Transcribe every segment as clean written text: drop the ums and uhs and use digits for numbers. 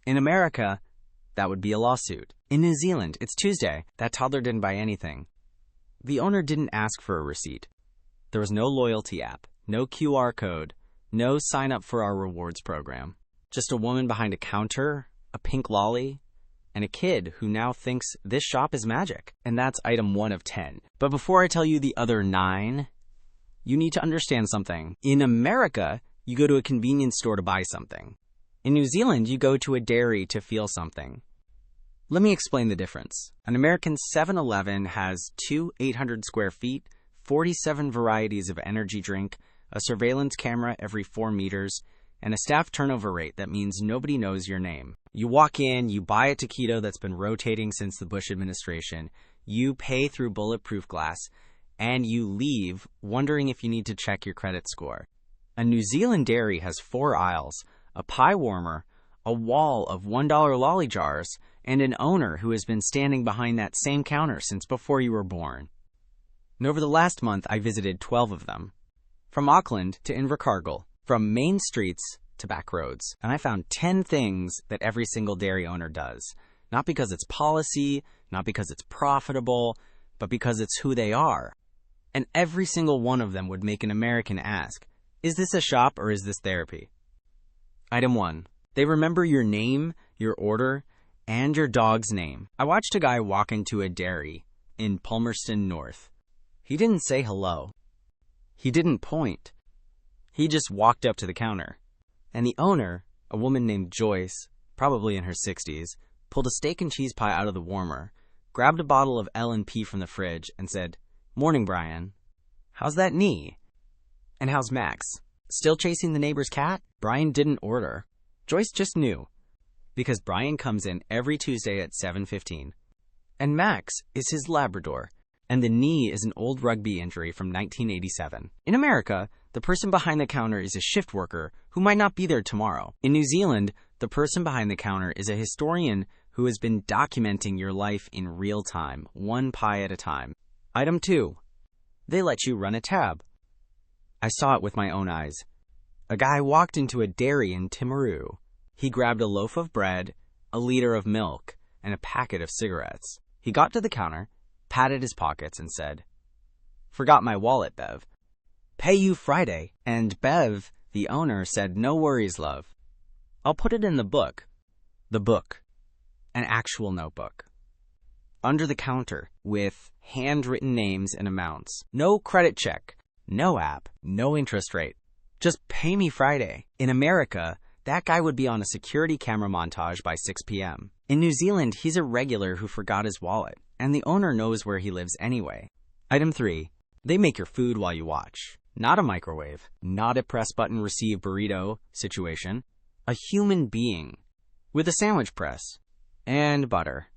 In America, that would be a lawsuit. In New Zealand, it's Tuesday. That toddler didn't buy anything. The owner didn't ask for a receipt. There was no loyalty app, no QR code, no sign up for our rewards program. Just a woman behind a counter, a pink lolly, and a kid who now thinks this shop is magic. And that's item 1 of 10. But before I tell you the other 9, you need to understand something. In America, you go to a convenience store to buy something. In New Zealand, you go to a dairy to feel something. Let me explain the difference. An American 7-Eleven has 2 800 square feet, 47 varieties of energy drink, a surveillance camera every 4 meters, and a staff turnover rate that means nobody knows your name. You walk in, you buy a taquito that's been rotating since the Bush administration, you pay through bulletproof glass, and you leave wondering if you need to check your credit score. A New Zealand dairy has 4 aisles, a pie warmer, a wall of $1 lolly jars, and an owner who has been standing behind that same counter since before you were born. And over the last month, I visited 12 of them. From Auckland to Invercargill, from main streets to back roads. And I found 10 things that every single dairy owner does. Not because it's policy, not because it's profitable, but because it's who they are. And every single one of them would make an American ask, is this a shop or is this therapy? Item 1. They remember your name, your order, and your dog's name. I watched a guy walk into a dairy in Palmerston North. He didn't say hello. He didn't point. He just walked up to the counter. And the owner, a woman named Joyce, probably in her 60s, pulled a steak and cheese pie out of the warmer, grabbed a bottle of L&P from the fridge, and said, "Morning, Brian. How's that knee? And how's Max? Still chasing the neighbor's cat?" Brian didn't order. Joyce just knew, because Brian comes in every Tuesday at 7:15. And Max is his Labrador, and the knee is an old rugby injury from 1987. In America, the person behind the counter is a shift worker who might not be there tomorrow. In New Zealand, the person behind the counter is a historian who has been documenting your life in real time, one pie at a time. Item 2. They let you run a tab. I saw it with my own eyes. A guy walked into a dairy in Timaru. He grabbed a loaf of bread, a liter of milk, and a packet of cigarettes. He got to the counter, patted his pockets, and said, "Forgot my wallet, Bev. Pay you Friday." And Bev, the owner, said, "No worries, love. I'll put it in the book." The book. An actual notebook. Under the counter, with handwritten names and amounts. No credit check, no app, no interest rate. Just pay me Friday. In America, that guy would be on a security camera montage by 6 p.m. In New Zealand, he's a regular who forgot his wallet, and the owner knows where he lives anyway. Item 3. They make your food while you watch. Not a microwave, not a press button receive burrito situation. A human being with a sandwich press and butter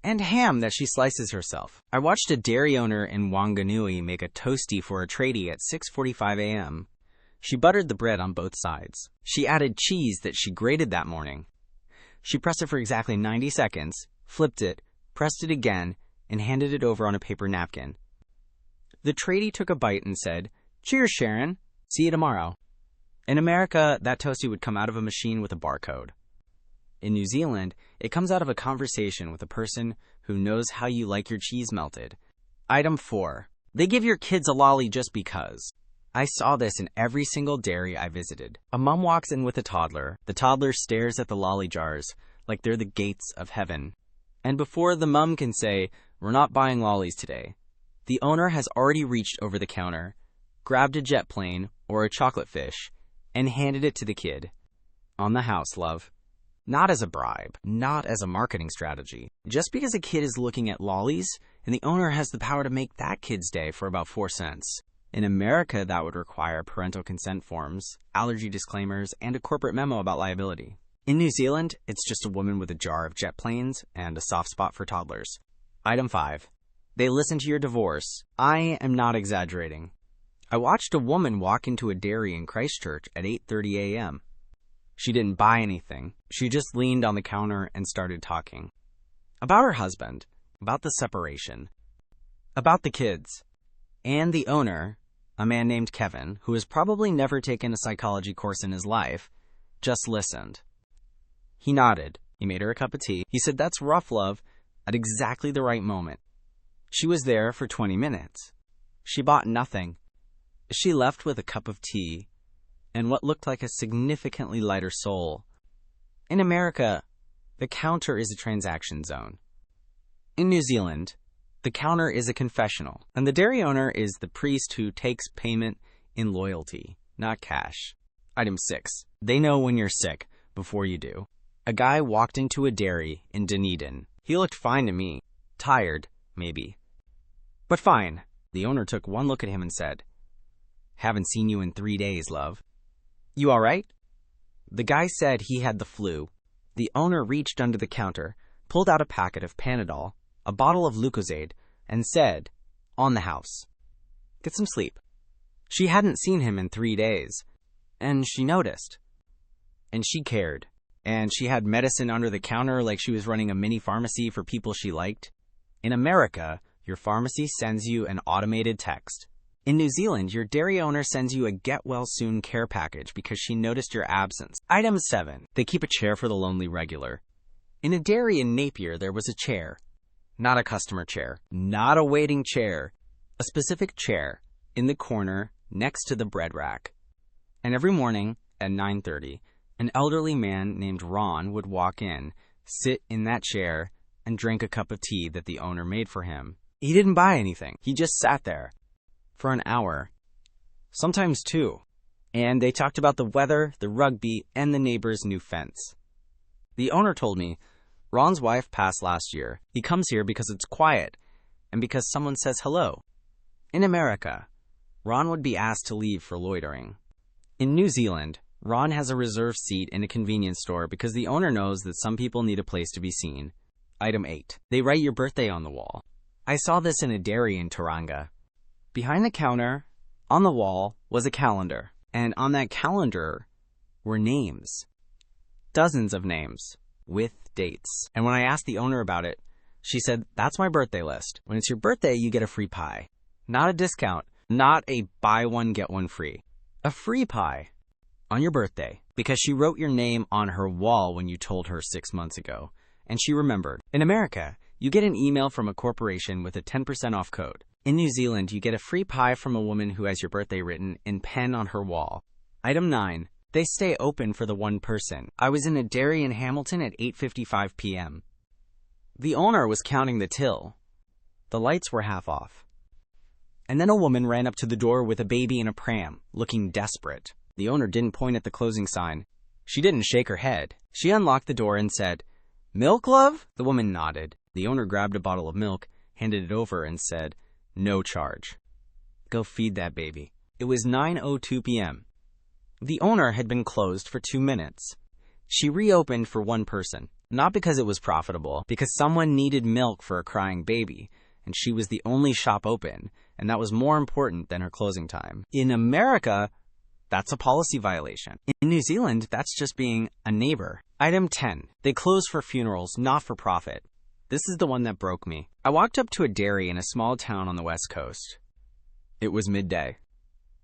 and ham that she slices herself. I watched a dairy owner in Wanganui make a toastie for a tradie at 6:45 a.m. She buttered the bread on both sides. She added cheese that she grated that morning. She pressed it for exactly 90 seconds, flipped it, pressed it again, and handed it over on a paper napkin. The tradie took a bite and said, "Cheers, Sharon. See you tomorrow." In America, that toastie would come out of a machine with a barcode. In New Zealand, it comes out of a conversation with a person who knows how you like your cheese melted. Item 4. They give your kids a lolly just because. I saw this in every single dairy I visited. A mom walks in with a toddler. The toddler stares at the lolly jars like they're the gates of heaven. And before the mom can say, "We're not buying lollies today," the owner has already reached over the counter, grabbed a jet plane or a chocolate fish, and handed it to the kid. On the house, love. Not as a bribe, not as a marketing strategy. Just because a kid is looking at lollies, and the owner has the power to make that kid's day for about 4 cents. In America, that would require parental consent forms, allergy disclaimers, and a corporate memo about liability. In New Zealand, it's just a woman with a jar of jet planes and a soft spot for toddlers. Item 5. They listen to your divorce. I am not exaggerating. I watched a woman walk into a dairy in Christchurch at 8:30 a.m. She didn't buy anything. She just leaned on the counter and started talking. About her husband, about the separation, about the kids, and the owner, a man named Kevin, who has probably never taken a psychology course in his life, just listened. He nodded. He made her a cup of tea. He said, "That's rough, love," at exactly the right moment. She was there for 20 minutes. She bought nothing. She left with a cup of tea and what looked like a significantly lighter soul. In America, the counter is a transaction zone. In New Zealand, the counter is a confessional, and the dairy owner is the priest who takes payment in loyalty, not cash. Item 6. They know when you're sick before you do. A guy walked into a dairy in Dunedin. He looked fine to me. Tired, maybe. But fine. The owner took one look at him and said, "Haven't seen you in 3 days, love. You all right?" The guy said he had the flu. The owner reached under the counter, pulled out a packet of Panadol, a bottle of Lucozade, and said, "On the house. Get some sleep." She hadn't seen him in 3 days, and she noticed. And she cared. And she had medicine under the counter like she was running a mini pharmacy for people she liked. In America, your pharmacy sends you an automated text. In New Zealand, your dairy owner sends you a get-well-soon care package because she noticed your absence. Item 7. They keep a chair for the lonely regular. In a dairy in Napier, there was a chair. Not a customer chair. Not a waiting chair. A specific chair in the corner next to the bread rack. And every morning at 9:30, an elderly man named Ron would walk in, sit in that chair, and drink a cup of tea that the owner made for him. He didn't buy anything. He just sat there for an hour, sometimes 2. And they talked about the weather, the rugby, and the neighbor's new fence. The owner told me, Ron's wife passed last year. He comes here because it's quiet and because someone says hello. In America, Ron would be asked to leave for loitering. In New Zealand, Ron has a reserved seat in a convenience store because the owner knows that some people need a place to be seen. Item 8. They write your birthday on the wall. I saw this in a dairy in Tauranga. Behind the counter, on the wall, was a calendar. And on that calendar were names. Dozens of names, with dates. And when I asked the owner about it, she said, "That's my birthday list. When it's your birthday, you get a free pie. Not a discount, not a buy one, get one free. A free pie on your birthday." Because she wrote your name on her wall when you told her 6 months ago. And she remembered. In America, you get an email from a corporation with a 10% off code. In New Zealand, you get a free pie from a woman who has your birthday written in pen on her wall. Item 9. They stay open for the one person. I was in a dairy in Hamilton at 8:55 p.m. The owner was counting the till. The lights were half off. And then a woman ran up to the door with a baby in a pram, looking desperate. The owner didn't point at the closing sign. She didn't shake her head. She unlocked the door and said, "Milk, love?" The woman nodded. The owner grabbed a bottle of milk, handed it over, and said, "No charge. Go feed that baby." It was 9:02 p.m. The owner had been closed for 2 minutes. She reopened for one person, not because it was profitable, because someone needed milk for a crying baby, and she was the only shop open, and that was more important than her closing time. In America, that's a policy violation. In New Zealand, that's just being a neighbor. Item 10. They close for funerals, not for profit. This is the one that broke me. I walked up to a dairy in a small town on the West Coast. It was midday.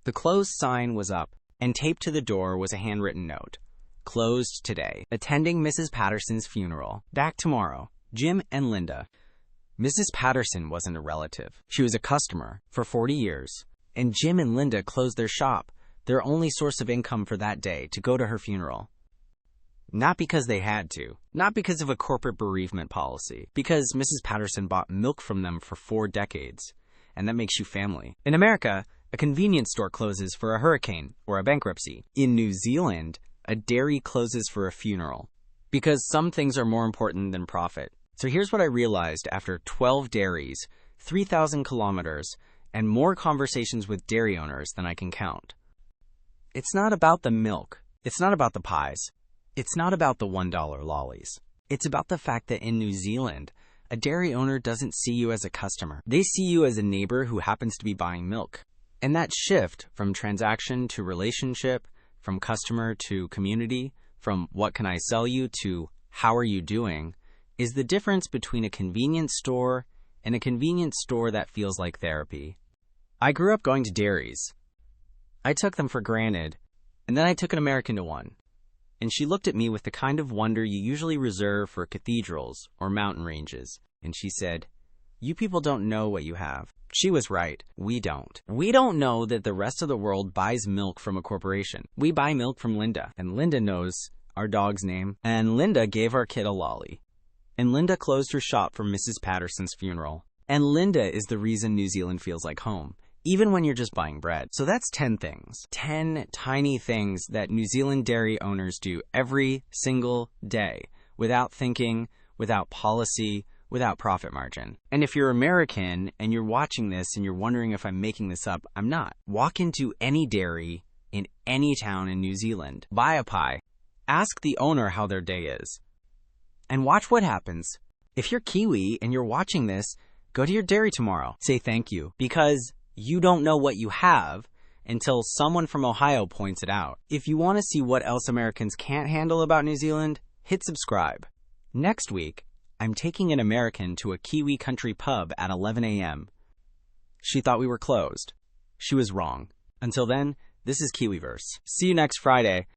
The closed sign was up, and taped to the door was a handwritten note. Closed today. Attending Mrs. Patterson's funeral. Back tomorrow. Jim and Linda. Mrs. Patterson wasn't a relative. She was a customer for 40 years. And Jim and Linda closed their shop, their only source of income for that day, to go to her funeral. Not because they had to. Not because of a corporate bereavement policy. Because Mrs. Patterson bought milk from them for 4 decades. And that makes you family. In America, a convenience store closes for a hurricane or a bankruptcy. In New Zealand, a dairy closes for a funeral. Because some things are more important than profit. So here's what I realized after 12 dairies, 3,000 kilometers, and more conversations with dairy owners than I can count. It's not about the milk. It's not about the pies. It's not about the $1 lollies. It's about the fact that in New Zealand, a dairy owner doesn't see you as a customer. They see you as a neighbor who happens to be buying milk. And that shift from transaction to relationship, from customer to community, from what can I sell you to how are you doing, is the difference between a convenience store and a convenience store that feels like therapy. I grew up going to dairies. I took them for granted, and then I took an American to one. And she looked at me with the kind of wonder you usually reserve for cathedrals or mountain ranges. And she said, "You people don't know what you have." She was right. We don't. We don't know that the rest of the world buys milk from a corporation. We buy milk from Linda. And Linda knows our dog's name. And Linda gave our kid a lolly. And Linda closed her shop for Mrs. Patterson's funeral. And Linda is the reason New Zealand feels like home, even when you're just buying bread. So that's 10 things. 10 tiny things that New Zealand dairy owners do every single day without thinking, without policy, without profit margin. And if you're American and you're watching this and you're wondering if I'm making this up, I'm not. Walk into any dairy in any town in New Zealand, buy a pie, ask the owner how their day is, and watch what happens. If you're Kiwi and you're watching this, go to your dairy tomorrow. Say thank you, because you don't know what you have until someone from Ohio points it out. If you want to see what else Americans can't handle about New Zealand, hit subscribe. Next week, I'm taking an American to a Kiwi country pub at 11 a.m. She thought we were closed. She was wrong. Until then, this is Kiwiverse. See you next Friday.